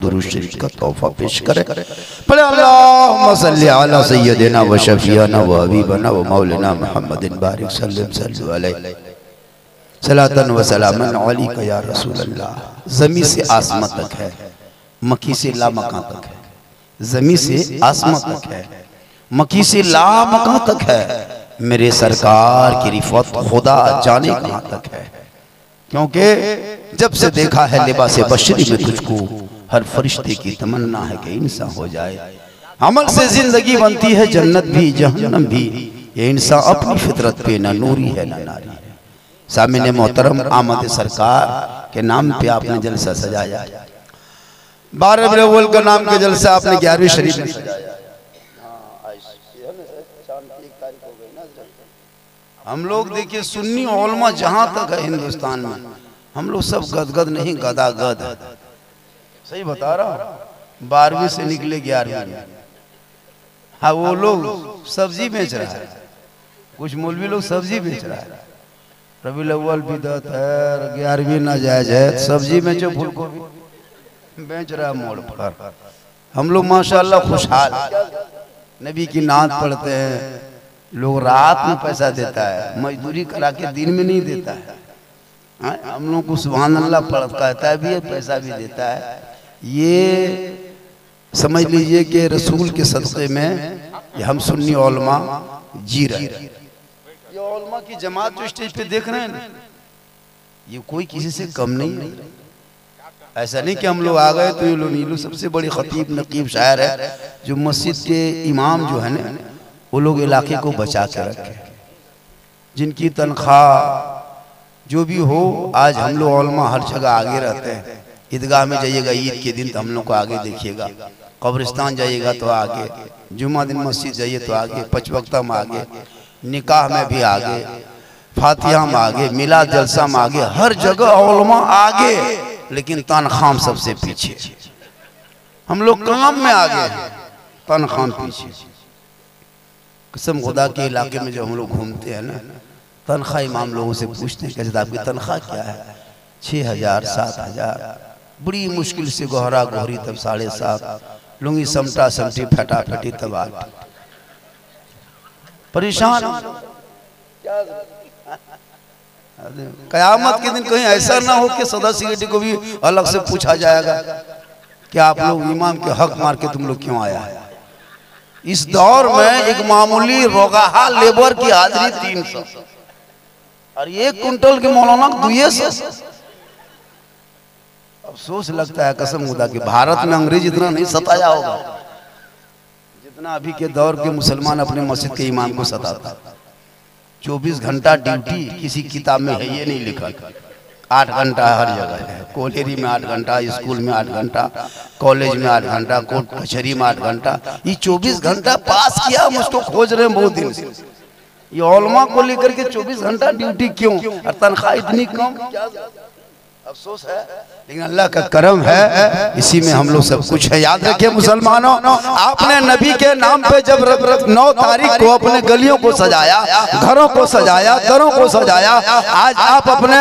दुरूद शरीफ का तोहफा पेश करें। पढ़े अल्लाहुम्मा सल्ली अला सय्यदिना व शफीना व हबीबना व मौलाना मुहम्मदिन बारिक सल्लल्लाहु अलैहि सलातन व सलामन अलैका या रसूल अल्लाह। ज़मीन से आसमां तक है, मक्की से लामकां तक है। ज़मीन से आसमां तक है, मक्की से लामकां तक है। मेरे सरकार की रिफत खुदा जाने कहाँ तक है। क्योंकि जब से देखा है लिबास बशरी में तुझको, हर फरिश्ते की तमन्ना है कि इंसान हो जाए। अमल से जिंदगी बनती है जन्नत भी जहन्नम भी। ये इंसान अपनी फितरत पे ना नूरी है ना नारी है। सामने मोहतरम आमद सरकार के नाम पे आपने जलसा सजाया। 12 रबीउल अव्वल का नाम के जलसा आपने 11वीं शरीफ में सजाया। हम लोग देखिए सुन्नी उलमा जहां तक है हिंदुस्तान में, हम लोग सब गदगद नहीं गदागद। सही बता रहा हूं। 12वीं से निकले 11वीं में। हाँ, वो लोग सब्जी बेच रहा है, कुछ मौलवी लोग सब्जी बेच रहा है। रबीउल अव्वल बिदअत है, 11वीं नाजायज है, सब्जी बेचो फूल गोभी बेच रहा है मोड़ पर। हम लोग माशाल्लाह खुशहाल, नबी की नात पढ़ते हैं। लोग रात में पैसा देता है, मजदूरी करा के दिन में नहीं देता है। हम लोग को सुभान अल्लाह पढ़ कहता भी है, पैसा भी देता है। ये समझ लीजिए कि रसूल के सदक़े में हम सुन्नी उलमा जी रहे। ये उलमा की जमात जो स्टेज पे देख रहे हैं ना, ये कोई किसी से कम नहीं है। ऐसा नहीं कि हम लोग आ गए तो ये लोग सबसे बड़ी खतीब नकीब शायर है, जो मस्जिद के इमाम जो है ना, वो लोग इलाके को बचा के रखे, जिनकी तनख्वाह जो भी हो। आज हम लोग उलमा हर जगह आगे रहते हैं। ईदगाह में जाइएगा ईद के दिन तो हम लोग को आगे देखिएगा, कब्रिस्तान जाइएगा तो आगे, जुम्मा दिन मस्जिद जाइए तो आगे, पांच वक्ता में आगे, निकाह में भी आगे, फातिहा में आगे, मिलाद जलसा में आगे, हर जगह उलमा आगे, लेकिन तनख्वाह सबसे पीछे। हम लोग काम में आगे, तनख्वाह पीछे। कसम खुदा के इलाके में जो हम लोग घूमते हैं ना, तनख्वाह इमाम लोगों से पूछते हैं कि आपकी तनख्वाह क्या है? 6000 7000, बड़ी मुश्किल से गोहरा गोहरी तब 7.5, लुंगी समटा समटी फटा फटी तब 8। परेशान। कयामत के दिन कहीं ऐसा ना हो कि सदा सिगरेटी को भी अलग से पूछा जाएगा कि आप लोग इमाम के हक मार के तुम लोग क्यों आया है। इस दौर में एक मामूली रोगाहा लेबर की हाजिरी 300 और 1 कुंटल के मौलाना 200। अफसोस लगता है कसम खुदा कि भारत में अंग्रेज इतना नहीं सताया होगा जितना अभी के दौर के मुसलमान अपने मस्जिद के इमाम को सताता। 24 घंटा ड्यूटी किसी किताब में है ये नहीं लिखा। 8 घंटा हर जगह है, कॉलेज में 8 घंटा, स्कूल में 8 घंटा, कॉलेज में 8 घंटा, कोर्ट कचहरी में 8 घंटा। ये 24 घंटा पास किया, हम उसको खोज रहे हैं बहुत दिन से। ये उलमा को लेकर के 24 घंटा ड्यूटी क्यों और तनख्वाह इतनी कम? अफसोस है, लेकिन अल्लाह का करम है, इसी में हम लोग सब कुछ है। याद रखिए मुसलमानों, आपने नबी के नाम पे जब 9 तारीख को अपने गलियों को सजाया, घरों को सजाया, दरों को सजाया, आज आप अपने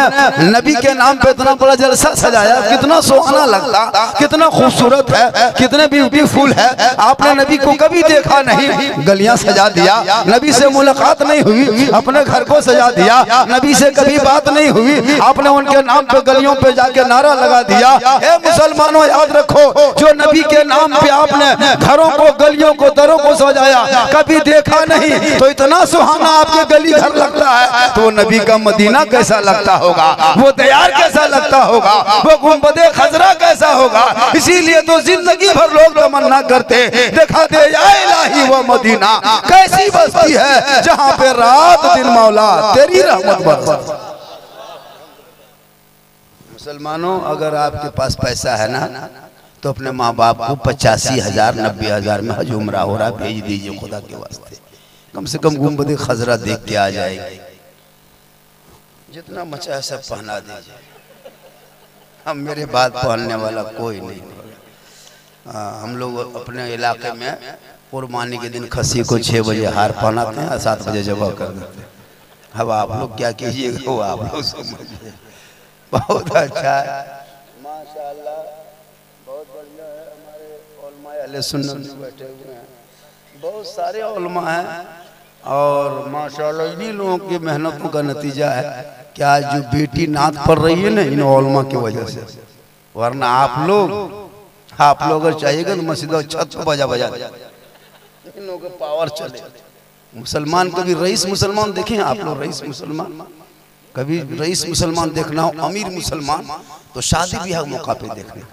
नबी के नाम पे इतना बड़ा जलसा सजाया, कितना सुहाना लगता, कितना खूबसूरत है, कितने ब्यूटीफुल है। आपने नबी को कभी देखा नहीं, गलियां सजा दिया। नबी से मुलाकात नहीं हुई, अपने घर को सजा दिया। नबी से कभी बात नहीं हुई, आपने उनके नाम पे गलियों पे जाके नारा लगा दिया। ए मुसलमानों, याद रखो, जो नबी के नाम पे आपने घरों को, गलियों को, दरों को सजाया, कभी देखा नहीं, तो इतना सुहाना आपके गली घर लगता है, तो नबी का मदीना कैसा लगता होगा, वो दयार कैसा लगता होगा, वो गुंबदे खजरा कैसा होगा। इसीलिए तो जिंदगी भर लोग तमन्ना करते, दिखा दे या इलाही वो मदीना कैसी बस्ती है जहाँ पे रात दिन मौला तेरी रहमत बरसे। मुसलमानों, अगर आपके पास पैसा है ना, तो अपने माँ बाप को 85,000 90,000 में हज उम्रा हो रहा भेज दीजिए खुदा के वास्ते। कम से कम गुंबद खजरा देख के आ जाएगी। जितना मचा है सब पहना दीजिए। हम मेरे बाद पहनने वाला कोई नहीं। हम लोग अपने इलाके में कुर्बानी के दिन खस्सी को 6 बजे हार पहनाते हैं और 7 बजे जबह कर देते हैं। अब आप लोग क्या कीजिएगा वो आप लोग समझिए। बहुत अच्छा है, माशाल्लाह, बहुत बढ़िया हमारे उलमा अहले सुन्नत में बैठे हुए हैं, बहुत सारे उलमा हैं और माशाल्लाह इन्हीं लोगों की मेहनतों का नतीजा है कि आज जो बेटी नात पढ़ रही है ना इन उलमा की वजह से, वरना आप लोग अगर चाहिएगा तो मस्जिद और छत पर बजा इन लोगों के पावर चले। मुसलमान कभी रईस मुसलमान देखे हैं आप लोग? रईस मुसलमान कभी रईस मुसलमान देखना हो, अमीर मुसलमान तो शादी ब्याह मौका पे देखना,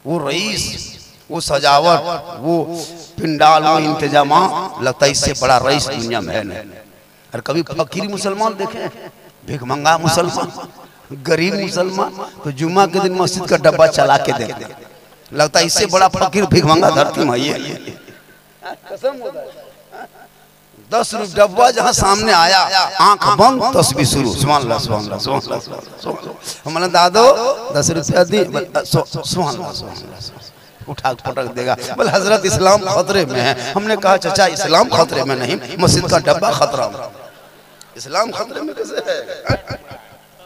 वो रईस, वो सजावट, वो पिंडाल, वो इंतजाम, लगता है इससे बड़ा रईस दुनिया में है नहीं। और कभी फकीर मुसलमान देखे, भिखमंगा मुसलमान, गरीब मुसलमान, तो जुम्मा के दिन मस्जिद का डब्बा चला के देखते, लगता है इससे बड़ा फकीर भिखमंगा धरती में ये। कसम होता है 10 रुपये डब्बा जहाँ सामने आया, आंख बंद तस्बीह शुरू, सुभान अल्लाह सुभान अल्लाह सुभान अल्लाह सुभान अल्लाह। हमने दादो 10 रुपया दी, सुभान अल्लाह सुभान अल्लाह, उठा पटक देगा। बोले हजरत इस्लाम खतरे में है। हमने कहा चाचा इस्लाम खतरे में नहीं, मस्जिद का डब्बा खतरा में। इस्लाम खतरे में कैसे है?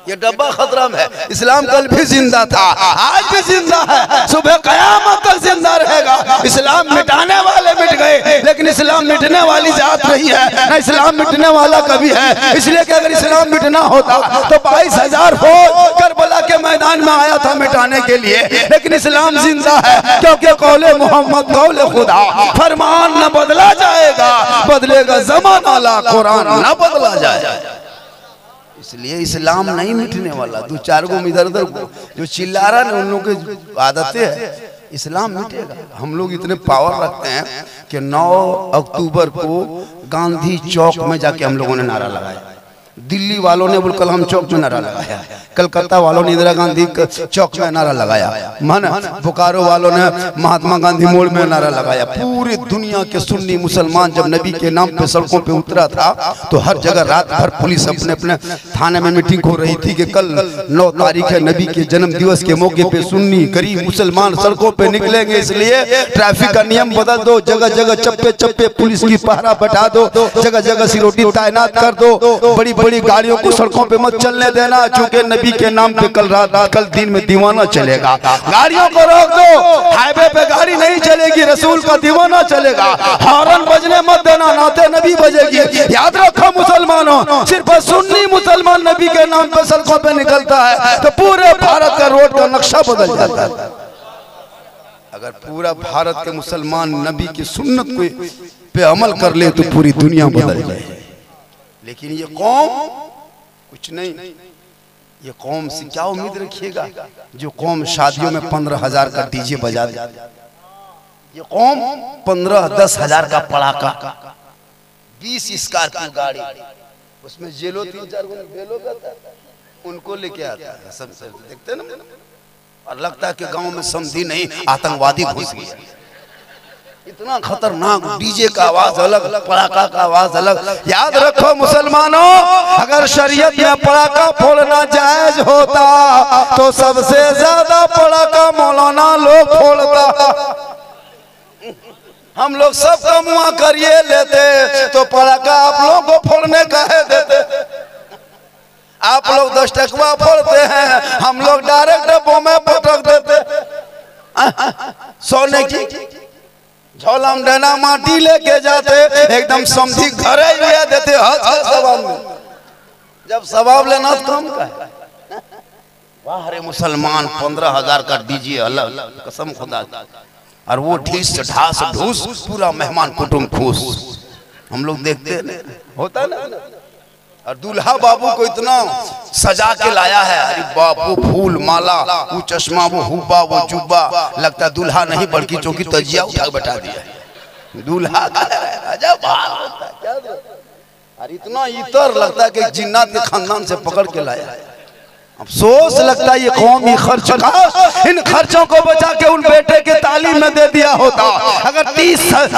ये डब्बा खतरा में है। इस्लाम कल भी जिंदा था, आज भी जिंदा है, सुबह कयामत तक जिंदा रहेगा। इस्लाम मिटाने वाले मिट गए, लेकिन इस्लाम मिटने वाली जात नहीं है, ना इस्लाम मिटने वाला कभी है। इसलिए कि अगर इस्लाम मिटना होता तो 22,000 फौज करबला के मैदान में आया था मिटाने के लिए, लेकिन इस्लाम जिंदा है क्योंकि कौले मोहम्मद कौले खुदा, फरमान न बदला जाएगा, बदलेगा जमाना ला कुरान न बदला जाएगा। इसलिए इस्लाम नहीं मिटने वाला। 2-4 गो इधर उधर जो चिल्ला रहा है उन लोगों की आदतें है, इस्लाम मिटेगा। हम लोग इतने पावर रखते हैं कि 9 अक्टूबर को गांधी चौक में जाके हम लोगों ने नारा लगाया, दिल्ली वालों ने अबुल कलाम चौक में नारा लगाया, कलकत्ता वालों ने इंदिरा गांधी चौक में नारा लगाया, बोकारो वालों ने महात्मा गांधी मोड़ में नारा लगाया। पूरी दुनिया के सुन्नी मुसलमान जब नबी के नाम पे सड़कों पे उतरा था तो हर जगह रात भर पुलिस अपने अपने थाने में मीटिंग हो रही थी कि कल 9 तारीख है, नबी के जन्म दिवस के मौके पे सुन्नी गरीब मुसलमान सड़कों पे निकलेंगे, इसलिए ट्रैफिक का नियम बदल दो, जगह जगह चप्पे चप्पे पुलिस की पहरा बैठा दो, जगह जगह सिक्योरिटी तैनात कर दो, बड़ी बड़ी गाड़ियों को सड़कों पे मत चलने देना, क्योंकि नबी के नाम पे कल दिन में दीवाना चलेगा। गाड़ियों को रोक दो, हाईवे पे गाड़ी नहीं चलेगी, रसूल का दीवाना चलेगा। हॉर्न बजने मत देना, नाते नबी बजेगी। याद रखो मुसलमानों, सिर्फ सुन्नी मुसलमान नबी के नाम पे सड़कों पे निकलता है तो पूरे भारत का रोड का नक्शा बदल जाता है। अगर पूरा भारत के मुसलमान नबी की सुन्नत पे अमल कर ले तो पूरी दुनिया बदल जाए। लेकिन ये कौम कुछ नहीं, ये कौम से क्या उम्मीद रखिएगा जो कौम शादियों में 15,000 का डीजे बजा दे, ये कौम 15-10 हजार का पड़ाका, 20 स्कॉर्पियो गाड़ी, उसमें जेलो 3-4 बेलो का उनको लेके आता है, सब देखते ना, और लगता है कि गांव में समझी नहीं आतंकवादी घुस गया। इतना खतरनाक डीजे का आवाज अलग, पड़ाका का आवाज अलग। याद रखो मुसलमानों, अगर शरीयत में पड़ाका फोड़ना जायज होता तो सबसे ज्यादा पड़ाका मौलाना लोग फोड़ता। हम लोग सब का मुआ करिए लेते तो पड़ाका आप लोगों को फोड़ने का है देते। आप लोग 10 टकवा फोड़ते हैं, हम लोग डायरेक्ट डब्बों में पटक देते। सोने की झोला में डना माटी लेके जाते, एकदम समझी घर ही देते। हज के सवाब में जब सवाब लेना तो कम का है। वाह रे मुसलमान, 15,000 का डीजे अलग, कसम खुदा, और वो ढीस ढास ढूस, पूरा मेहमान कुटुंब खुश। हम लोग देखते हैं होता है ना, और दूल्हा बाबू को इतना सजा के लाया है, अरे बाप, वो फूल माला, वो चश्मा, वो हुब्बा, वो जुब्बा, लगता दूल्हा नहीं बल्कि चौकी तजिया उठा बैठा दिया दूल्हा। अजब हाल होता है क्या, और इतना इतर लगता है कि जिन्नात के खानदान से पकड़ के लाया है। अफसोस लगता है ये कौमी खर्च का, इन खर्चों को बचा के उन बेटे के तालीम में दे दिया होता। अगर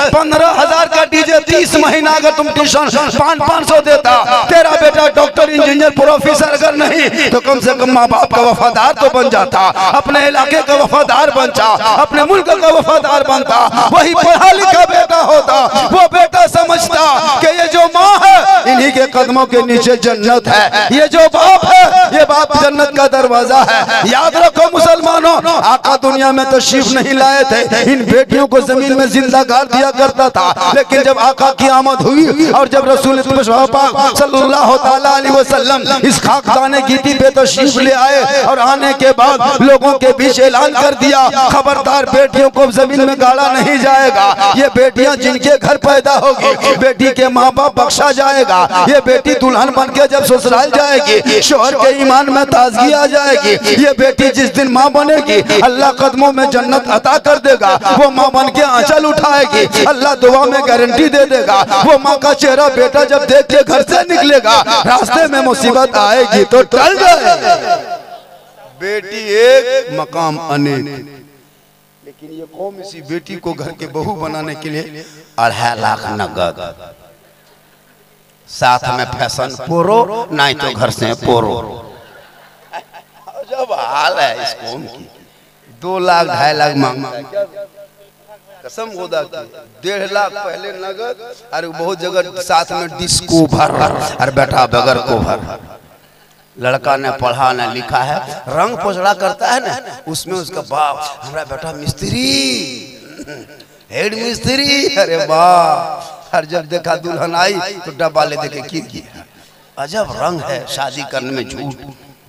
15,000 का डीजे 30 महीना अगर तुम ट्यूशन 500 देता, तेरा बेटा डॉक्टर इंजीनियर प्रोफेसर अगर नहीं तो कम से कम माँ बाप का वफादार तो बन जाता, अपने इलाके का वफादार बनता, अपने मुल्क का वफादार बनता। वही पढ़ा लिखा बेटा होता, वो बेटा समझता कि ये जो माँ है इन्हीं के कदमों के नीचे जन्नत है। ये जो बाप है ये बाप जन्नत का दरवाजा है। याद रखो मुसलमानों, आका दुनिया में तशरीफ नहीं लाए थे, इन बेटियों को जमीन में जिंदा गाड़ दिया करता था। लेकिन जब आका की आमद हुई और जब रसूल पाक सल्लल्लाहु अलैहि वसल्लम इस खाकदाने गीती पे तशरीफ ले आए और आने के बाद लोगों के बीच ऐलान कर दिया, खबरदार बेटियों को जमीन में गाड़ा नहीं जाएगा। ये बेटियां जिनके घर पैदा होगी बेटी के माँ बाप बख्शा जाएगा। ये बेटी दुल्हन बन के जब ससुराल जाएगी शोहर के ईमान में ताजगी आ जाएगी। ये बेटी जिस दिन माँ बनेगी अल्लाह कदमों में जन्नत अता कर देगा। वो माँ बन के आंचल उठाएगी, अल्लाह दुआ में गारंटी दे देगा। वो माँ का चेहरा बेटा जब देख के घर से निकलेगा रास्ते में मुसीबत आएगी तो टल जाए। बेटी एक मकाम अनेक, लेकिन ये कौम इसी बेटी को घर के बहू बनाने के लिए 2.5 लाख नगद, साथ में फैशन पोरो नहीं तो घर से पोरो। जब हाल है इस कौम की 2 लाख 2.5 लाख मांगता है, कसम खुदा की 1.5 लाख पहले नगद। अरे बहुत जगह साथ में डिस्को भर और बेटा बगैर को भर। लड़का ने पढ़ा न लिखा है, रंग पोछड़ा करता है ना, उसमें उसका बाप हमारा बेटा मिस्त्री हेड मिस्त्री। अरे वाह, हर जब देखा दुल्हन आई तो डब्बा ले देखे की किया। अजब रंग है शादी करने में झूठ।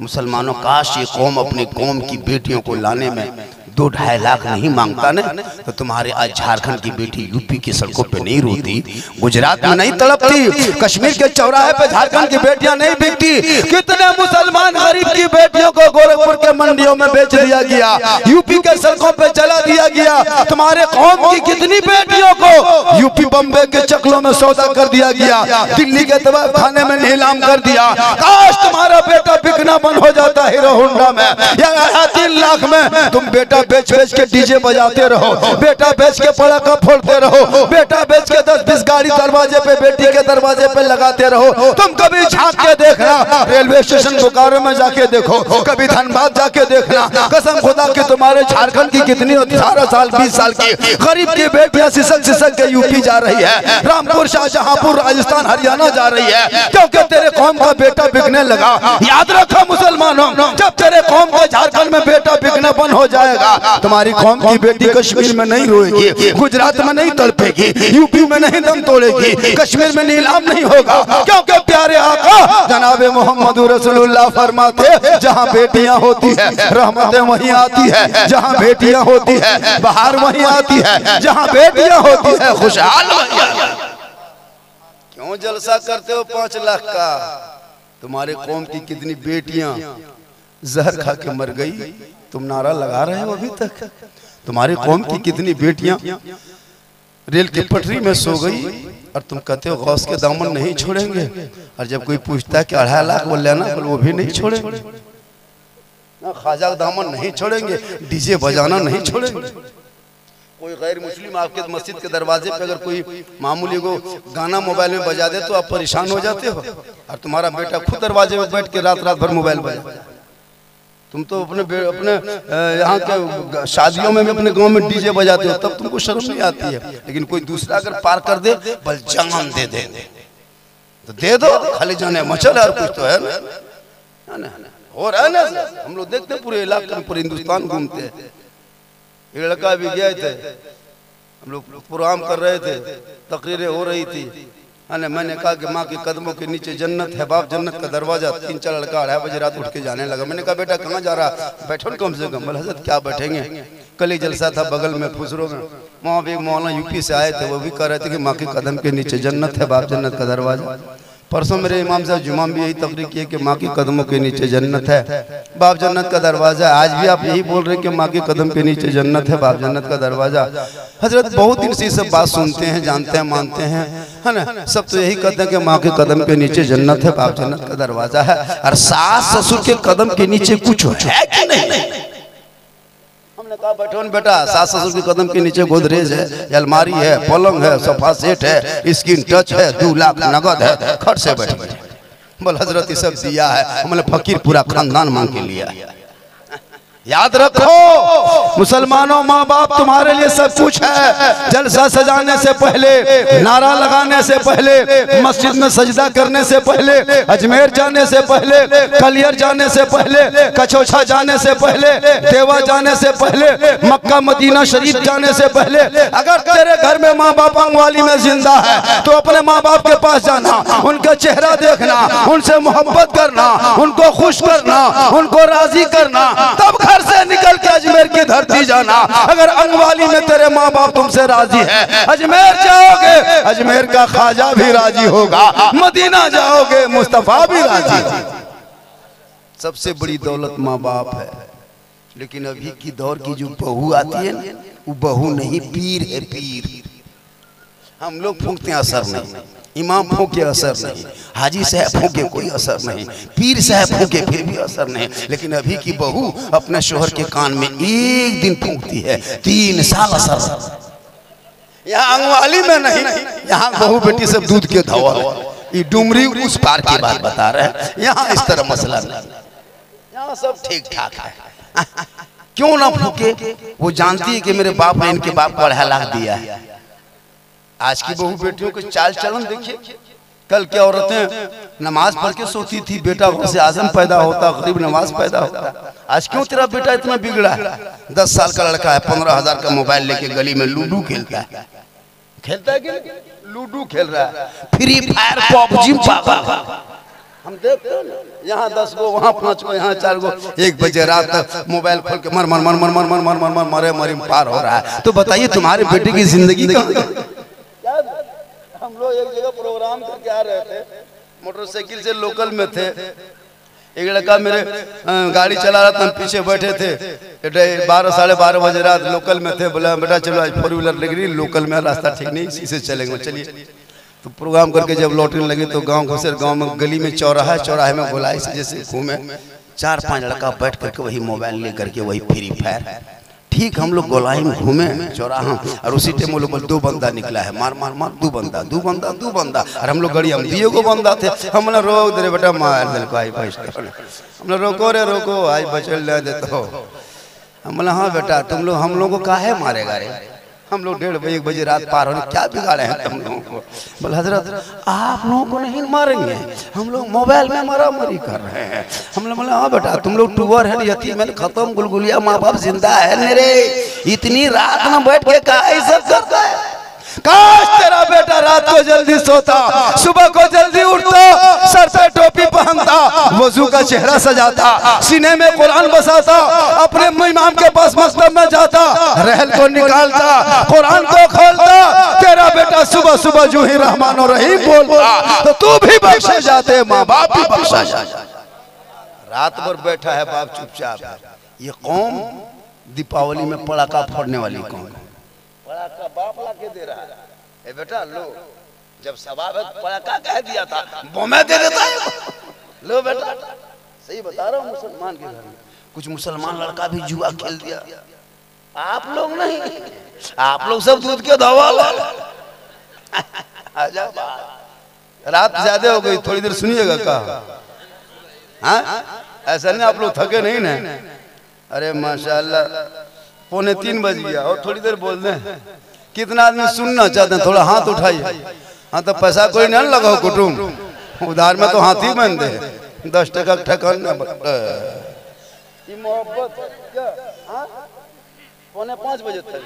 मुसलमानों, काश ये कौम अपनी कौम की बेटियों को लाने में 2-2.5 लाख नहीं मांगता ना तो तुम्हारे आज झारखंड की बेटी यूपी की सड़कों पे नहीं रोती, गुजरात में नहीं तड़पती, कश्मीर के चौराहे पे झारखंड की बेटियां नहीं बिकती। कितने मुसलमान गरीब की बेटियों को गोरखपुर के मंडियों में बेच दिया गया, यूपी के सड़कों पे चला दिया गया। तुम्हारे कौम की कितनी बेटियों को यूपी बम्बे के चकलों में सौदा कर दिया गया, दिल्ली के तबाह खाने में नीलाम कर दिया। काश तुम्हारा बेटा बिकना बंद हो जाता हीरो होंडा में या 3 लाख में। तुम बेटा बेच बेच के डीजे बजाते रहो, बेटा बेच के पटाखा फोड़ते रहो, बेटा बेच के 10-20 गाड़ी दरवाजे पे बेटी के दरवाजे पे लगाते रहो। तुम कभी झांक के देखना, रेलवे स्टेशन बोकारो में जाके देखो, कभी धनबाद जाके देखना। कसम खुदा की तुम्हारे झारखंड की कितनी 18 साल 20 साल की गरीब की बेटियां सिसक सिसक के यूपी जा रही है, रामपुर शाहजहांपुर राजस्थान हरियाणा जा रही है, क्योंकि तेरे कौम का बेटा बिकने लगा। याद रखो मुसलमानों, जब तेरे कौम का झारखंड में बेटा बिकना बंद हो जाएगा तुम्हारी कौम की बेटी कश्मीर में नहीं रोएगी, गुजरात में नहीं तड़पेगी, यूपी में नहीं दम तोड़ेगी, कश्मीर में नीलाम नहीं होगा। क्योंकि प्यारे आका जनाबे मोहम्मद रसूलुल्लाह फरमाते जहां बेटियां होती है रहमतें वहीं आती है, जहां बेटियां होती है बाहर वहीं आती है, जहां बेटियां होती है खुशहाल वहीं आती है। क्यों जलसा करते हो 5 लाख का? तुम्हारे कौम की कितनी बेटियां जहर खा के मर गई, तुम नारा लगा रहे हो अभी तक। तुम्हारी कौम की कितनी बेटियां रेल की पटरी में सो गई और तुम कहते हो गौस के दामन नहीं छोड़ेंगे। और जब कोई पूछता है कि 2.5 लाख बोल लेना, बोल वो भी नहीं छोड़ेंगे ना, ख्वाजा का दामन नहीं छोड़ेंगे, डीजे बजाना नहीं छोड़ेंगे। कोई गैर मुस्लिम आपके मस्जिद के दरवाजे पे अगर कोई मामूली को गाना मोबाइल में बजा दे तो आप परेशान हो जाते हो, और तुम्हारा बेटा खुद दरवाजे में बैठ के रात रात भर मोबाइल बजा। तुम तो अपने यहाँ के शादियों में भी अपने गांव में डीजे बजाते हो, तब तुमको शर्म नहीं आती है। लेकिन कोई दूसरा अगर पार कर दे बल जान दे तो दे दो, खाली जाने मचल है और कुछ तो है ना, हो रहा है ना। हम लोग देखते पूरे इलाके में, पूरे हिंदुस्तान घूमते हैं। एक लड़का भी गए थे, हम लोग प्रोग्राम कर रहे थे, तकरीरें हो रही थी, मैंने कहा कि माँ के कदमों के नीचे जन्नत है, बाप जन्नत का दरवाजा। 3-4 लड़का 2:30 बजे रात उठ के जाने लगा। मैंने कहा बेटा कहाँ जा रहा? बैठो कम से कम। बोला हज़रत क्या बैठेंगे, कल ही जलसा था बगल में फुसरो में, वहाँ भी एक मौलाना यूपी से आए थे, वो भी कह रहे थे कि माँ के कदम के नीचे जन्नत है, बाप जन्नत का दरवाजा। परसों मेरे इमाम साहब जुमा भी यही तकरीर की है कि माँ के कदमों के नीचे जन्नत है, बाप जन्नत का दरवाजा। आज भी आप यही बोल रहे हैं कि माँ के कदम के नीचे जन्नत है, बाप जन्नत का दरवाजा। हजरत बहुत दिन से ये सब बात सुनते हैं, जानते हैं, मानते हैं, है ना। सब तो यही कहते हैं कि माँ के कदम के नीचे जन्नत है, बाप जन्नत का दरवाजा है। और सास ससुर के कदम के नीचे कुछ है कि नहीं? हमने कहा बैठो बेटा, सास ससुर के कदम के नीचे गोदरेज है, अलमारी है, पलंग है, सोफा सेट है, स्क्रीन टच है, 2 लाख नगद है, खट से बैठ। बोल हजरत ये सब दिया है, हमने फकीर पूरा खानदान मांग के लिया है। याद रखो मुसलमानों, माँ बाप तुम्हारे लिए सब कुछ है। जलसा सजाने से पहले, नारा लगाने से पहले, मस्जिद में सजदा करने से पहले, अजमेर जाने से पहले, कलियर जाने से पहले, कचौछा जाने से पहले, देवा जाने से पहले, मक्का मदीना शरीफ जाने से पहले, अगर तेरे घर में माँ बाप अंगवाली में जिंदा है तो अपने माँ बाप के पास जाना, उनका चेहरा देखना, उनसे मोहब्बत करना, उनको खुश करना, उनको राजी करना, तब घर से निकल के अजमेर की धरती जाना। अगर अंगवाली में तेरे माँ बाप तुमसे राजी है, अजमेर जाओगे, अजमेर का ख्वाजा भी राजी होगा, मदीना जाओगे, मुस्तफा भी राजी होगा। सबसे बड़ी दौलत माँ बाप है। लेकिन अभी की दौर की जो बहू आती है ना, वो बहू नहीं, पीर है, पीर। हम लोग फूंकते हैं, असर नहीं। इमाम फूंके असर नहीं, हाजी साहब फूंके कोई असर नहीं, पीर साहब फूंके फिर भी असर नहीं। लेकिन अभी की बहू अपने शोहर के कान में एक दिन फूंकती है, 3 साल असर। यहाँ अंगवाली में नहीं, यहाँ बहू बेटी सब दूध के धवा। ये डुमरी उस पार की बात बता रहे हैं, यहाँ इस तरह मसला नहीं, यहाँ सब ठीक ठाक है। क्यों ना फूके? वो जानती है कि मेरे बाप ने इनके बाप को 2.5 लाख दिया है। आज की बहू बेटियों के चाल चलन देखिए। कल क्या औरतें नमाज पढ़ के सोती थी, बेटा वैसे आजम पैदा होता, गरीब नवाज पैदा होता। आज क्यों तेरा बेटा इतना बिगड़ा है? 10 साल का लड़का है, 15,000 का मोबाइल लेके गली में लूडो खेलता है। खेलता है कि लूडो खेल रहा है, फ्री फायर, पबजी, हम देखते हैं यहाँ 10 गो, वहाँ 5 गो, यहाँ 4 गो। 1 बजे रात तक मोबाइल खोल के मर मर मर मर मर मर मर मर मर मरे मरे पार हो रहा है। तो बताइए तुम्हारे बेटे की जिंदगी कहाँ? हम लोग एक जगह प्रोग्राम करके आ रहे थे, मोटरसाइकिल से लोकल में थे। एक लड़का मेरे गाड़ी चला रहा था, हम पीछे बैठे थे। 12 साढ़े 12 बजे रात लोकल में थे। बोला बेटा चलो आज 4 व्हीलर लग रही, लोकल में रास्ता ठीक नहीं, इसी से चलेंगे। चलिए। तो प्रोग्राम करके जब लौटने लगे तो गांव घुसे। गांव में गली में चौराहा है, चौराहे में गोलाई से जैसे घूमे 4-5 लड़का बैठ करके वही मोबाइल ले करके वही फ्री फायर। ठीक हम लोग गोलाई में घूमे चौराहा, और उसी टाइम वो लोग 2 बंदा निकला है, मार मार मार, 2 बंदा 2 बंदा 2 बंदा। और हम लोग गड़ी, हम 2 को बंदा थे। हम लोग रोक दे बेटा, मार दिल को आई भाई, हम लोग रोको रे रोको, आज बचल ले देते हो। हम बोला हाँ बेटा, तुम लोग हम लोगों को काहे मारेगा रे? हम लोग 1:30 बजे रात पार होने क्या बिगाड़े हैं तुम लोगों को? बोले हजरत आप लोगों को नहीं मारेंगे, हम लोग मोबाइल में मारामारी कर रहे हैं। हम लोग बोले हाँ बेटा, तुम लोग टूअर है, यतीम है, खत्म, गुलगुलिया, माँ बाप जिंदा है मेरे। इतनी रात में बैठ के काहे सब करता है? काश तेरा बेटा रात को जल्दी सोता, सुबह को जल्दी उठता, सर पे टोपी पहनता, वजू का चेहरा सजाता, सीने में कुरान बसाता, अपने इमाम के पास मस्जिद में जाता, रहल को निकालता, कुरान को खोलता। तेरा बेटा सुबह सुबह जो ही रहमान और रहीम बोलता तो तू भी बख्शे जाते, माँ बाप भी बख्शा जाते। रात भर बैठा है बाप चुपचाप। ये कौम दीपावली में पटाखा फोड़ने वाली कौम, पटाखा बाप ला के दे रहा है। ए बेटा लो, जब सवाब है पटाखा कह दिया था, बोमे दे देता है। लो बेटा, सही बता रहा हूँ। मुसलमान के घर में कुछ मुसलमान लड़का भी जुआ खेल दिया। आप लोग नहीं, आप लोग सब दूध के धवा ला। रात ज्यादा हो गई, थोड़ी देर सुनिएगा का। हाँ ऐसा नहीं, आप लोग थके नहीं ना? अरे माशाल्लाह, 2:45 बज गया और थोड़ी देर बोल दें। कितना आदमी सुनना चाहते हैं? थोड़ा हाथ उठाइए। हाँ तो पैसा कोई ना लगाओ, कुटुम उधार में तो हाथ ही बन दे। 10 टका ठकन मोहब्बत। 4:45 बजे तक,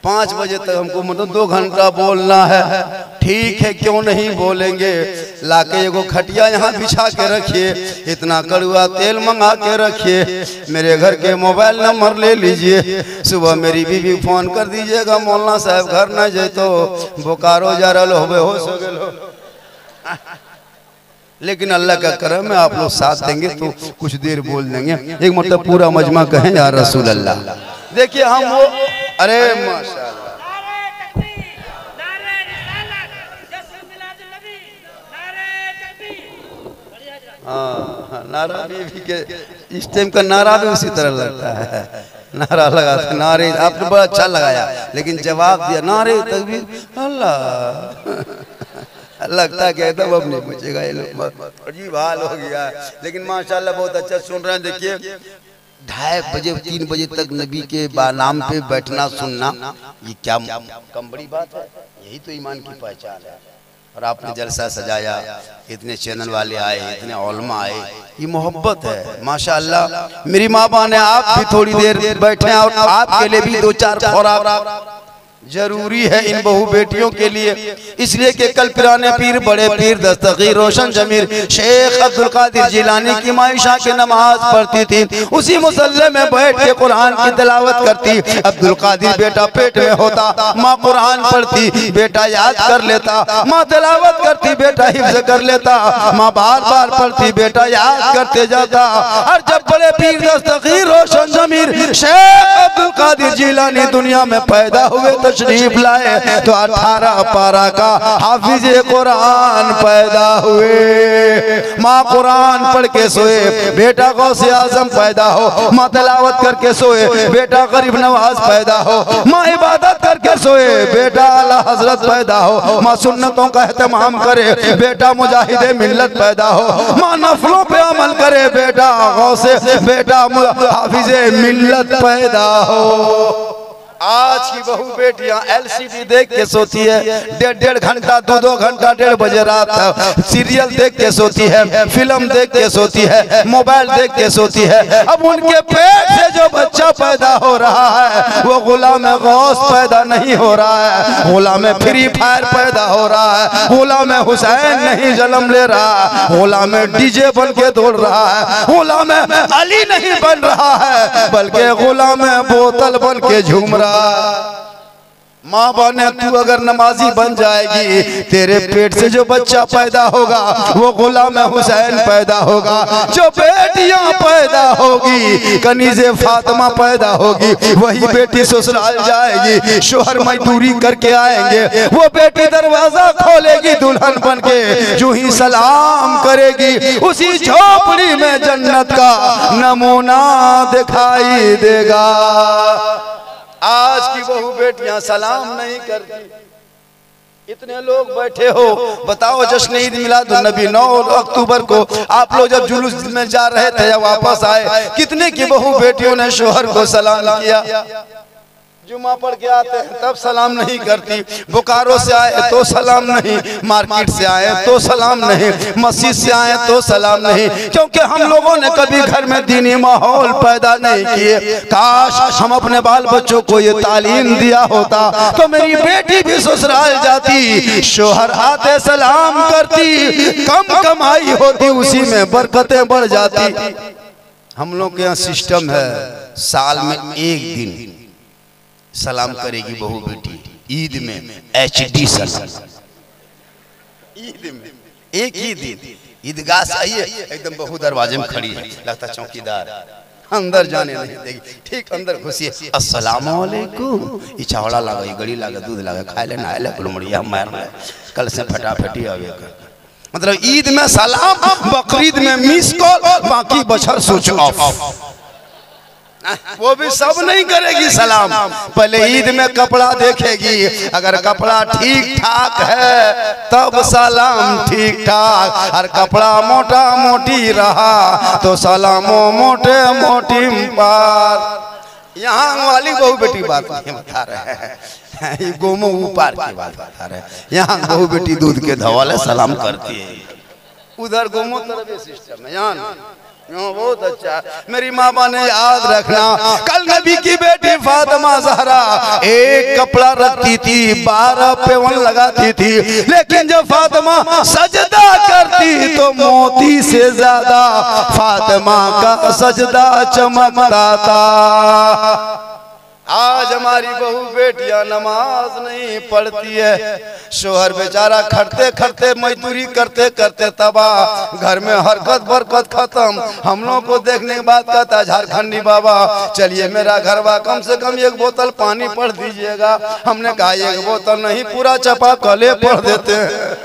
5 बजे तक हमको मतलब 2 घंटा बोलना है। ठीक है, क्यों नहीं बोलेंगे। लाके एगो खटिया यहाँ बिछा के रखिए, इतना कड़वा तेल मंगा के रखिए, मेरे घर के मोबाइल नंबर ले लीजिए, सुबह मेरी बीवी फोन कर दीजिएगा, मौलाना साहब घर न जाए तो बोकारो जा रहा हो बेहोश हो गए। लेकिन अल्लाह का करम है, आप लोग साथ देंगे तो कुछ देर बोल देंगे। एक मतलब पूरा मजमा कहें या रसूल अल्लाह। देखिए हम वो, अरे माशाल्लाह, हाँ नारा भी के इस टाइम का नारा भी उसी तरह लगता है। नारा लगा, नारे आपने बड़ा अच्छा लगाया, लेकिन जवाब दिया नारे तकबीर अल्लाह। लगता है कि एकदम अब नहीं बचेगा, ये लोग अजीब हाल हो गया। लेकिन माशाल्लाह बहुत अच्छा सुन रहे हैं। देखिए 2:30 बजे 3 बजे तक नबी के नाम पे बैठना सुनना, ये क्या कम बड़ी बात है? यही तो ईमान की पहचान है। और आपने जलसा सजाया, इतने चैनल वाले आए, इतने उलमा आए, ये मोहब्बत है माशाअल्लाह। मेरी माँ बाप ने आप भी थोड़ी देर बैठे और आपके लिए भी 2-4 खुराक जरूरी है इन बहू बेटियों के लिए, इसलिए कि कल पुराने पीर बड़े पीर दस्तगीर रोशन जमीर शेख अब्दुल कादिर जिलानी की माँ इशा की नमाज पढ़ती थी, उसी मुसल्ले में बैठ के कुरान की तिलावत करती। अब्दुल कादिर बेटा पेट में होता, माँ कुरान पढ़ती, बेटा याद कर लेता, माँ तिलावत करती, बेटा हिफ्ज कर लेता, माँ बार बार पढ़ती, बेटा याद करते जाता। और जब बड़े पीर दस्तगीर रोशन जमीर शेख अब्दुल कादिर जिलानी दुनिया में पैदा हुए, तशरीफ लाए, तो 18 पारा का हाफिज कुरान पैदा हुए। माँ कुरान पढ़ के सोए, बेटा गौसे आजम पैदा हो। माँ तिलावत करके सोए, बेटा गरीब नवाज पैदा हो। माँ इबादत करके सोए, बेटा आला हजरत पैदा हो। माँ सुन्नतों का एहतमाम करे, बेटा मुजाहिदे मिल्लत पैदा हो। माँ नफलों पे अमल करे, बेटा गौसे, बेटा हाफिजे मिल्लत पैदा हो। आज की बहू बेटियां LCD देख के सोती है, 1.5 घंटा 2-2 घंटा 1:30 बजे रात सीरियल देख के सोती है, फिल्म देख के सोती है, मोबाइल देख के सोती है। अब उनके पेट से जो बच्चा पैदा हो रहा है वो गुलाम गौस पैदा नहीं हो रहा है, गुलाम फ्री फायर पैदा हो रहा है, गुलाम हुसैन नहीं जन्म ले रहा, गुलाम DJ बन के दौड़ रहा है, गुलाम अली नहीं बन रहा है, बल्कि गुलाम बोतल बन के झूम रहा। माँ बने तू अगर नमाजी बन जाएगी, तेरे पेट से जो बच्चा पैदा होगा वो गुलाम हुसैन पैदा होगा। जो बेटियां पैदा होगी, कनीज़े फातिमा पैदा होगी, वही बेटी ससुराल जाएगी, शोहर मजदूरी करके आएंगे, वो बेटी दरवाजा खोलेगी दुल्हन बन के, जो ही सलाम करेगी उसी झोपड़ी में जन्नत का नमूना दिखाई देगा। आज की बहू बेटियां सलाम नहीं करती। इतने लोग बैठे हो, बताओ जश्न ईद मिलाद नबी 9 अक्टूबर को आप लोग जब जुलूस में जा रहे थे या वापस आए, कितने की बहू बेटियों ने शोहर को सलाम किया? जुमा पढ़ के आते हैं तब सलाम नहीं करती, बोकारो से आए तो सलाम नहीं, मार्केट से आए तो सलाम नहीं, मस्जिद से आए तो सलाम नहीं, क्योंकि हम लोगों ने कभी घर में दीनी माहौल पैदा नहीं किए। काश हम अपने बाल बच्चों को ये तालीम दिया होता तो मेरी बेटी भी ससुराल जाती, शोहर आते सलाम करती, कम कमाई होती उसी में बरकतें बढ़ जाती। हम लोग के यहाँ सिस्टम है, साल में 1 दिन सलाम करेगी बहू बेटी, ईद में HD सलाम, ईद में एक ही दिन ईदगाह से आइए, एकदम बहू दरवाजे में खड़ी है, लगता चौकीदार, अंदर जाने नहीं देगी। ठीक अंदर घुसिए, अस्सलाम वालेकुम, ई चावड़ा लागा, गड़ी लागा, दूध लागा, खाए ले नहाए ले, कुलमड़िया मार ले, कल से फटाफटी आवे कर। मतलब ईद में सलाम, बकरीद में मिस कॉल, बाकी बछर स्विच ऑफ। वो भी सब नहीं करेगी सलाम, पहले ईद में कपड़ा देखेगी, अगर कपड़ा ठीक ठाक है तब सलाम ठीक ठाक, और कपड़ा मोटा मोटी रहा तो सलामो मोटे मोटी पार। यहाँ वाली बहू बेटी बात नहीं बता रहे हैं, गोमो ऊपर की बात बता रहे हैं। यहाँ बहू बेटी दूध के धवाले सलाम करती है, उधर गोमो तरफ सिस्टम है, यहाँ बहुत अच्छा। मेरी मामा ने याद रखना, कल नबी की बेटी फातिमा ज़हरा एक कपड़ा रखती थी, 12 पेवन लगाती थी, लेकिन जब फातिमा सजदा करती तो मोती से ज्यादा फातिमा का सजदा चमकता था। आज हमारी बहू बेटियां नमाज नहीं पढ़ती है, शोहर बेचारा खटते खटते मजदूरी करते करते तबाह, घर में हरकत बरकत खत्म। हम लोग को देखने के बाद कहता है झारखंडी बाबा चलिए मेरा घरवा कम से कम 1 बोतल पानी पढ़ दीजिएगा। हमने कहा 1 बोतल नहीं, पूरा चपा कले पढ़ देते हैं।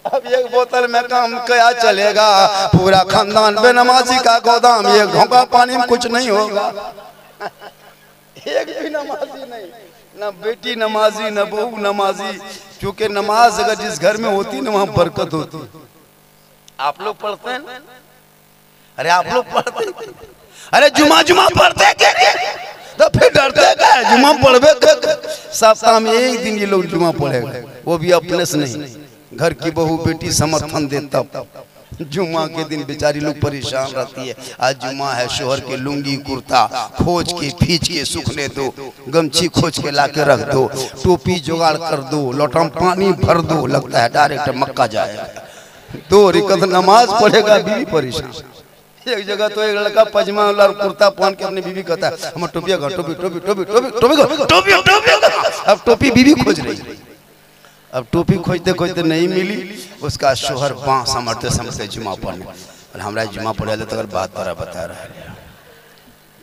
अब 1 बोतल में काम क्या चलेगा, पूरा खानदान बेनमाजी का गोदाम, 1 घोंका पानी में कुछ नहीं होगा। एक भी नमाजी नहीं, ना बेटी नमाजी, ना बहू नमाजी, क्योंकि नमाज अगर जिस घर में होती ना वहां बरकत होती। आप लोग पढ़ते हैं? अरे आप लोग पढ़ते हैं? अरे जुमा जुमा पढ़ते क्या तो फिर डरते क्या, जुमा पढ़वे सप्ताह में एक दिन ये लोग जुमा पढ़ेगा, वो भी अपने से नहीं, घर की बहू बेटी समर्थन दे तब। जुमा के दिन बेचारी लोग परेशान रहती है, आज जुमा है, शोहर के लुंगी कुर्ता खोज के खींच के सूखने दो, गमछी खोज के लाके रख दो, टोपी जुगाड़ कर दो, लोटा में पानी भर दो, लगता है डायरेक्ट मक्का जाएगा, 2 रिकत नमाज पढ़ेगा, बीवी परेशान। एक जगह तो एक लड़का पजमा वाला कुर्ता पहन के अपनी बीवी कहता है हम टोपी टोपी टोपी टोपी टोपी टोपी टोपी, अब टोपी बीवी खोज रही है। अब टोपी खोजते खोजते नहीं मिली, उसका शोहर बाँस समझते समझते जुमा पढ़ने, और हमारा जुमा पढ़े तो बात बड़ा बता रहा है,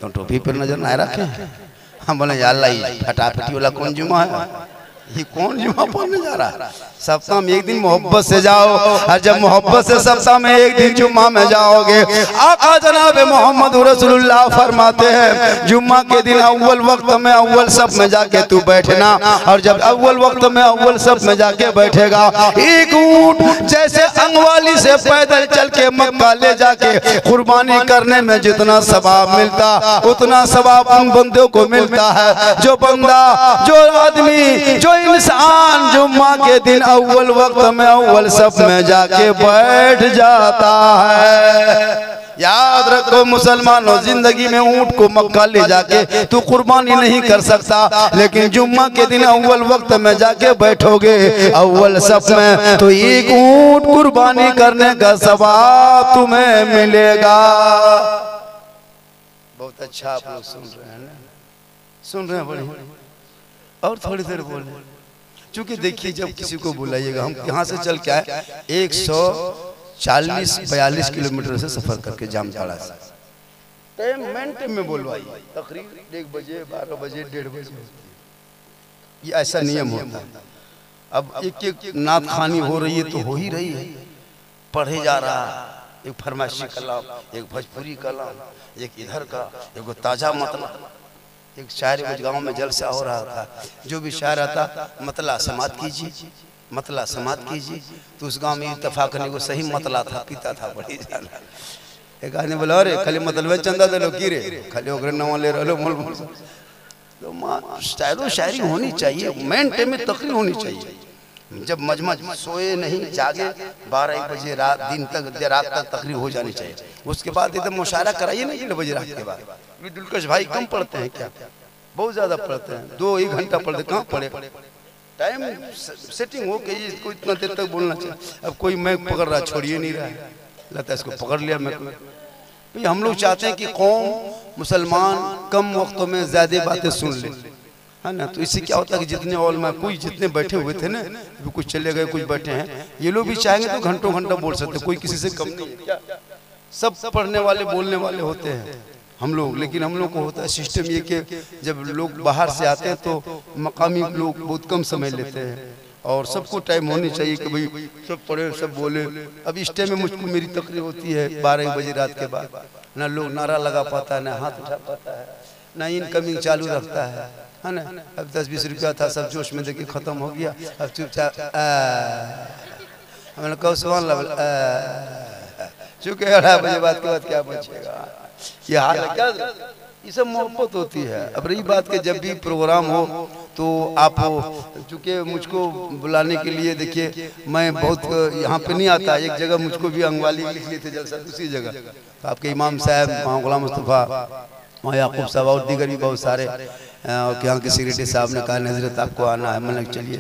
तो टोपी पर नजर ना रखे। हम बोले अल्लाह फटाफटी वाला कौन जुमा है, ये कौन जुमा पढ़ने जा रहा है। सप्ताह में एक दिन मोहब्बत से जाओ, और जब मोहब्बत से सप्ताह में एक दिन जुम्मा में जाओगे, आका जनाब मोहम्मद रसूलुल्लाह फरमाते हैं जुम्मा के दिन अव्वल वक्त में अव्वल सफ में जाके तू बैठना, और जब अव्वल वक्त में अव्वल सफ में जाके बैठेगा, एक ऊंट जैसे अंगवाली से पैदल चल के मक्का ले जाके कुर्बानी करने में जितना सवाब मिलता, उतना सवाब उन बंदों को मिलता है जो बंदा, जो आदमी, जो इंसान जुम्मा के दिन अव्वल वक्त में अव्वल सफ में जाके बैठ जाता है। याद रखो मुसलमानों, जिंदगी में ऊंट को मक्का ले जाके तू कुर्बानी नहीं कर सकता, लेकिन जुम्मा के दिन अव्वल वक्त में जाके बैठोगे अव्वल सफ में, तो एक ऊंट कुर्बानी करने का सवाब तुम्हें मिलेगा। बहुत अच्छा आप लोग सुन रहे हैं ना, सुन रहे हैं बड़े, और थोड़ी देर बोले, क्योंकि देखिए जब किसी को बुलाइएगा, हम यहाँ से चल के आए 140-42 किलोमीटर से सफर करके जामताड़ा से, टाइम में बोलवाइए, तकरीबन 1 बजे 12 बजे 1:30 बजे, ये ऐसा नियम होता है। अब एक नात खानी हो रही है तो हो ही रही है, पढ़े जा रहा, एक फरमाइशी कलाम, एक भोजपुरी कलाम, एक इधर का, एक ताजा मतलब, एक शायर कुछ गांव में जलसा हो रहा था, जो भी शायर आता मतला समात कीजिए, मतला समात कीजिए, तो उस गांव में इत्तेफाक करने को सही मतला था, पीता था बड़ी जाना। एक आदमी बोला अरे खाली मतलब चंदा दे लो की रे, खाली ओकरे नवा ले रहो मोल मोल, तो मां शायरो शायरी होनी चाहिए, मेन टाइम में तकरीर होनी चाहिए। जब मजमा सोए नहीं जागे 12-1 बजे रात दिन तक रात तक तकरीर हो जानी चाहिए, उसके बाद एकदम मुशायरा कराइए ना 1 बजे रात के बाद। दिलकश भाई कम पढ़ते हैं क्या, बहुत ज्यादा पढ़ते हैं, 2-1 घंटा पढ़ते, कहाँ पढ़े, टाइम सेटिंग हो गई, इसको इतना देर तक बोलना चाहिए। अब कोई मैं पकड़ रहा, छोड़िए नहीं रहा है, लगता है इसको पकड़ लिया मैं। हम लोग चाहते हैं कि कौम मुसलमान कम वक्तों में ज्यादा बातें सुन ले, है ना, तो इससे क्या होता है कि जितने औलमा कोई जितने बैठे हुए थे ना, अभी कुछ चले गए कुछ बैठे हैं, ये लोग भी चाहेंगे तो घंटों घंटा बोल सकते, कोई किसी से कम नहीं है, सब पढ़ने वाले बोलने वाले होते हैं हम लोग। लेकिन हम लोग को होता है सिस्टम ये कि जब लोग बाहर से आते हैं तो मकामी लोग बहुत कम समय लेते हैं, और सबको टाइम होनी चाहिए कि भाई सब पढ़े सब बोले। अब इस टाइम में मुझको मेरी तकरीर होती है 12-1 बजे रात के बाद, ना लोग नारा लगा पाता है, ना हाथ उठा पाता है, ना इनकमिंग चालू रखता है ना। अब 10-20 रुपया था, सब जोश में देखिए खत्म हो गया, अब चुपचाप हमने कहा सुभान अल्लाह, चूंकि 18 बजे बाद के बाद क्या बचेगा, ये हाल है क्या, ये सब मोहब्बत होती है। अब रही बात के जब भी प्रोग्राम हो तो आप, चूँकि मुझको बुलाने के लिए देखिए मैं बहुत यहाँ पे नहीं आता, एक जगह मुझको भी अंगवाली लिख लिए थे जलसा, दूसरी जगह तो आपके इमाम साहब वहाँ गुलाम मुस्तफ़ा, वहाँ याकूब साहब और दीगर भी बहुत सारे, और यहाँ के सेक्रेटरी साहब ने कहा हजरत आपको आना है, मैंने चलिए,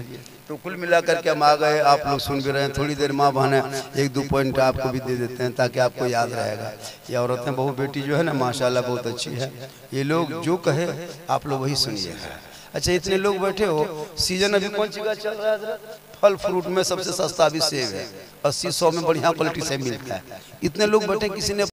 तो कुल मिलाकर के हम आ गए। आप लोग सुन भी रहे हैं, थोड़ी देर माँ बहन 1-2 पॉइंट आपको भी दे देते हैं ताकि आपको याद रहेगा। ये औरतें बहू बेटी जो है ना माशाल्लाह बहुत अच्छी है, ये लोग जो कहे आप लोग वही सुनिएगा। अच्छा इतने लोग बैठे हो, सीजन अभी कौन सी का चल रहा है, फल फ्रूट में सबसे सस्ता अभी सेब है, 80-100 में बढ़िया क्वालिटी से मिलता है। इतने लोग बैठे, किसी ने